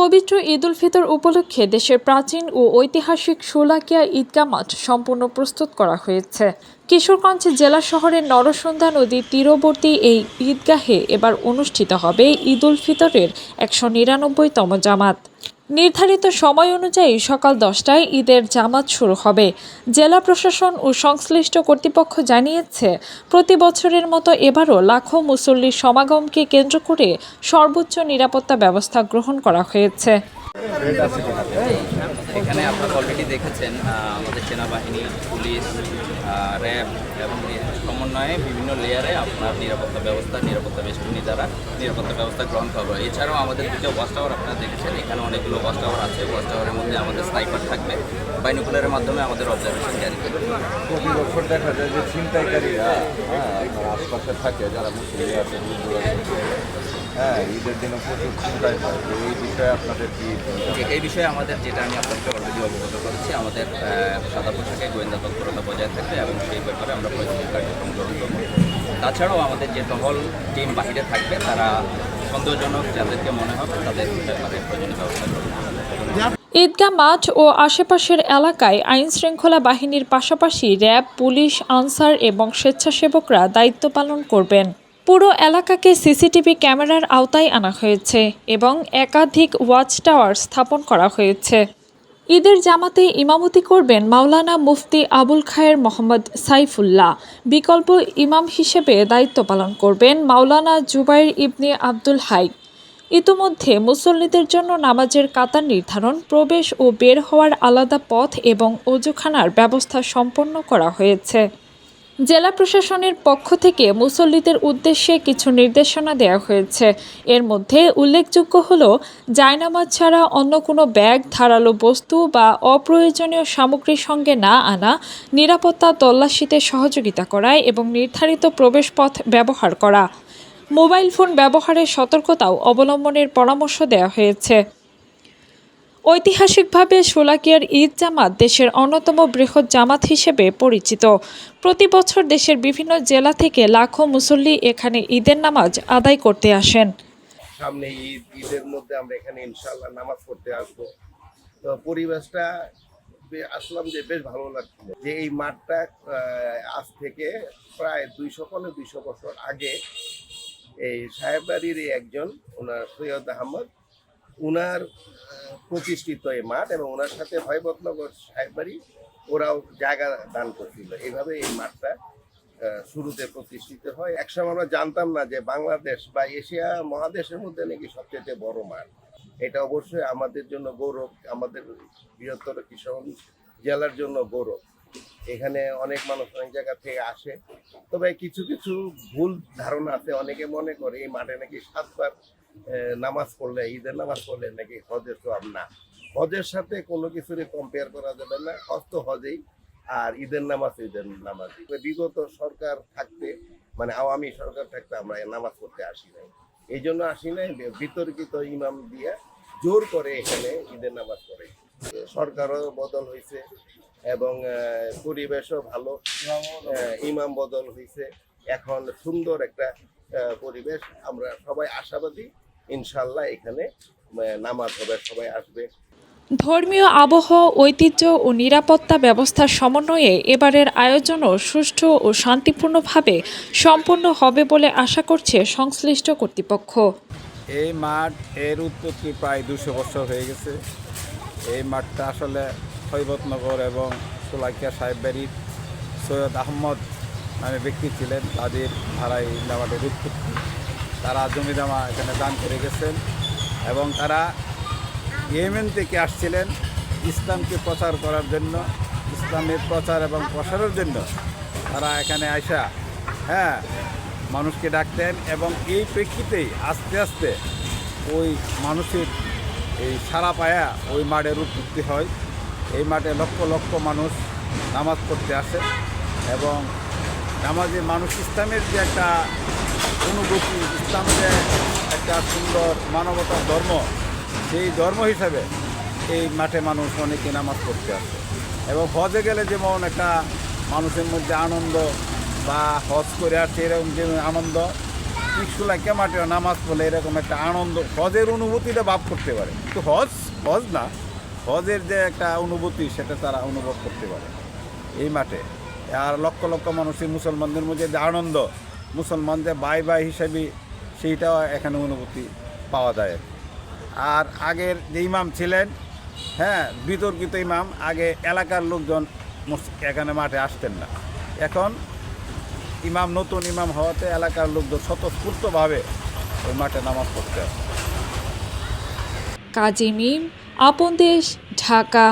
পবিত্র ঈদ উল ফিতর উপলক্ষে দেশের প্রাচীন ও ঐতিহাসিক শোলাকিয়া ঈদগাহ মাঠ সম্পূর্ণ প্রস্তুত করা হয়েছে। কিশোরগঞ্জ জেলা শহরের নরসুন্দা নদীর তীরবর্তী এই ঈদগাহে এবার অনুষ্ঠিত হবে ঈদ উল ফিতরের 199তম জামাত। নির্ধারিত সময় অনুযায়ী সকাল 10টায় ঈদের জামাত শুরু হবে। জেলা প্রশাসন ও সংশ্লিষ্ট কর্তৃপক্ষ জানিয়েছে, প্রতি বছরের মতো এবারও লাখো মুসল্লির সমাগমকে কেন্দ্র করে সর্বোচ্চ নিরাপত্তা ব্যবস্থা গ্রহণ করা হয়েছে। এখানে আপনারা অলরেডি দেখেছেন আমাদের সেনাবাহিনী, পুলিশ, র্যাব এবং সমন্বয়ে বিভিন্ন লেয়ারে আপনার নিরাপত্তা বেষ্টনী দ্বারা নিরাপত্তা ব্যবস্থা গ্রহণ করা হয়। এছাড়াও আমাদের দুটো ওয়াচ টাওয়ার আপনারা দেখেছেন, এখানে অনেকগুলো ওয়াচ টাওয়ার আছে। ওয়াচ টাওয়ারের মধ্যে আমাদের স্নাইপার থাকবে, বাইনোকুলারের মাধ্যমে আমাদের অবজারভেশন ক্যারি করবে। প্রতি বছর দেখা যায় যে ছিনতাইকারীরা আশপাশে থাকে, যারা মুসলিম আছে, ঈদের দিনে প্রচুর চিন্তায় হয়। এই বিষয়ে আপনাদের কি? এই বিষয়ে আমাদের যেটা আমি আপনাকে অলরেডি অবগত করেছি, আমাদের সাদা পোশাকে গোয়েন্দা তৎপরতা বজায় থাকবে এবং সেই ব্যাপারে আমরা প্রয়োজনীয় কার্যক্রম গ্রহণ করব। তাছাড়াও আমাদের যে টহল টিম বাহিরে থাকবে, তারা সন্দেহজনক যাদেরকে মনে হবে তাদের ব্যাপারে প্রয়োজনীয় ব্যবস্থা গ্রহণ করবে। ঈদগাহ মাঠ ও আশেপাশের এলাকায় আইন শৃঙ্খলা বাহিনীর পাশাপাশি র্যাব, পুলিশ, আনসার এবং স্বেচ্ছাসেবকরা দায়িত্ব পালন করবেন। পুরো এলাকাকে সিসিটিভি ক্যামেরার আওতায় আনা হয়েছে এবং একাধিক ওয়াচ টাওয়ার স্থাপন করা হয়েছে। ঈদের জামাতে ইমামতি করবেন মাওলানা মুফতি আবুল খায়ের মোহাম্মদ সাইফুল্লাহ। বিকল্প ইমাম হিসেবে দায়িত্ব পালন করবেন মাওলানা জুবাইর ইবনে আব্দুল হাই। ইতোমধ্যে মুসল্লিদের জন্য নামাজের কাতার নির্ধারণ, প্রবেশ ও বের হওয়ার আলাদা পথ এবং ওযুখানার ব্যবস্থা সম্পন্ন করা হয়েছে। জেলা প্রশাসনের পক্ষ থেকে মুসল্লিদের উদ্দেশ্যে কিছু নির্দেশনা দেওয়া হয়েছে। এর মধ্যে উল্লেখযোগ্য হল, জায়নামাজ ছাড়া অন্য কোনো ব্যাগ, ধারালো বস্তু বা অপ্রয়োজনীয় সামগ্রী সঙ্গে না আনা, নিরাপত্তা তল্লাশিতে সহযোগিতা করা এবং নির্ধারিত প্রবেশপথ ব্যবহার করা। মোবাইল ফোন ব্যবহারের সতর্কতাও অবলম্বনের পরামর্শ দেওয়া হয়েছে। ঐতিহাসিকভাবে শোলাকিয়ার ঈদ জামাত দেশের অন্যতম বৃহৎ জামাত হিসেবে পরিচিত। প্রতি বছর দেশের বিভিন্ন জেলা থেকে লাখো মুসল্লি এখানে ঈদের নামাজ আদায় করতে আসেন। সামনে ঈদের মধ্যে আমরা এখানে ইনশাআল্লাহ নামাজ পড়তে আসবো। তো পরিবেশটা আসলাম যে বেশ ভালো লাগছিল, যে এই মাঠটা আজ থেকে প্রায় 200 বছর আগে এই সাহেববাড়ির একজন ওনার সৈয়দ আহমদ, ওনার প্রতিষ্ঠিত এই মাঠ, এবং ওনার সাথে ভয়বতনগর সাহেববাড়ি ওরাও জায়গা দান করছিল। এইভাবে এই মাঠটা শুরুতে প্রতিষ্ঠিত হয়। একসময় আমরা জানতাম না যে বাংলাদেশ বা এশিয়া মহাদেশের মধ্যে নাকি সবচেয়ে বড় মাঠ। এটা অবশ্যই আমাদের জন্য গৌরব, আমাদের বৃহত্তর কিশোরগঞ্জ জেলার জন্য গৌরব। এখানে অনেক মানুষ অনেক জায়গা থেকে আসে, তবে কিছু কিছু ভুল ধারণা আছে। অনেকে মনে করে এই মাঠে নাকি 7 বার নামাজ পড়লে, ঈদের নামাজ পড়লে নাকি হজের সওয়াব। না, হজের সাথে কোনো কিছুরই কম্পেয়ার করা যাবে না। হজ তো হজেই, আর ঈদের নামাজ ঈদের নামাজ। বিগত সরকার থাকতে, মানে আওয়ামী সরকার থাকতে আমরা নামাজ পড়তে আসি নাই। এই জন্য আসি নাই, বিতর্কিত ইমাম দিয়ে জোর করে এখানে ঈদের নামাজ পড়ে। সরকারও বদল হয়েছে এবং পরিবেশও ভালো, ইমাম বদল হয়েছে। এখন সুন্দর একটা পরিবেশ। আমরা সবাই আশাবাদী, ইনশাল্লাহ এখানে নামাজ হবে, সবাই আসবে। ধর্মীয় আবহ, ঐতিহ্য ও নিরাপত্তা ব্যবস্থার সমন্বয়ে এবারের আয়োজনও সুষ্ঠু ও শান্তিপূর্ণভাবে সম্পন্ন হবে বলে আশা করছে সংশ্লিষ্ট কর্তৃপক্ষ। এই মাঠ এর উৎপত্তি প্রায় 200 বছর হয়ে গেছে। এই মাঠটা আসলে হৈবতনগর এবং শোলাকিয়া সাহেববাড়ির সৈয়দ আহমদ নামে ব্যক্তি ছিলেন, তাদের ধারায় এই মাঠের উৎপত্তি। তারা জমিজমা এখানে দান করে গেছেন এবং তারা ইয়েমেন থেকে আসছিলেন ইসলামকে প্রচার করার জন্য, ইসলামের প্রচার এবং প্রসারের জন্য তারা এখানে আসা মানুষকে ডাকতেন। এবং এই প্রেক্ষিতেই আস্তে আস্তে ওই মানুষের এই সারা পায়া ওই মাঠের উৎপত্তি হয়। এই মাঠে লক্ষ লক্ষ মানুষ নামাজ পড়তে আসে এবং নামাজে মানুষ ইসলামের যে একটা অনুভূতি, ইসলাম যে একটা সুন্দর মানবতার ধর্ম, সেই ধর্ম হিসাবে এই মাঠে মানুষ অনেকে নামাজ পড়তে আসে। এবং হজে গেলে যেমন একটা মানুষের মধ্যে আনন্দ, বা হজ করে আসছে এরকম যে আনন্দ, ঠিক সুলাইকা মাঠে নামাজ পড়লে এরকম একটা আনন্দ, হজের অনুভূতিটা ভাব করতে পারে। কিন্তু হজ না, হজের যে একটা অনুভূতি সেটা তারা অনুভব করতে পারে এই মাঠে। আর লক্ষ লক্ষ মানুষের মুসলমানদের মধ্যে যে আনন্দ, মুসলমানদের ভাই হিসেবে সেইটাও এখানে অনুভূতি পাওয়া যায়। আর আগের যে ইমাম ছিলেন, হ্যাঁ, বিতর্কিত ইমাম, আগে এলাকার লোকজন এখানে মাঠে আসতেন না। এখন নতুন ইমাম হওয়াতে এলাকার লোকজন স্বতঃস্ফূর্তভাবে ওই মাঠে নামাজ পড়তে আসে। কাজী মিম, আপন দেশ, ঢাকা।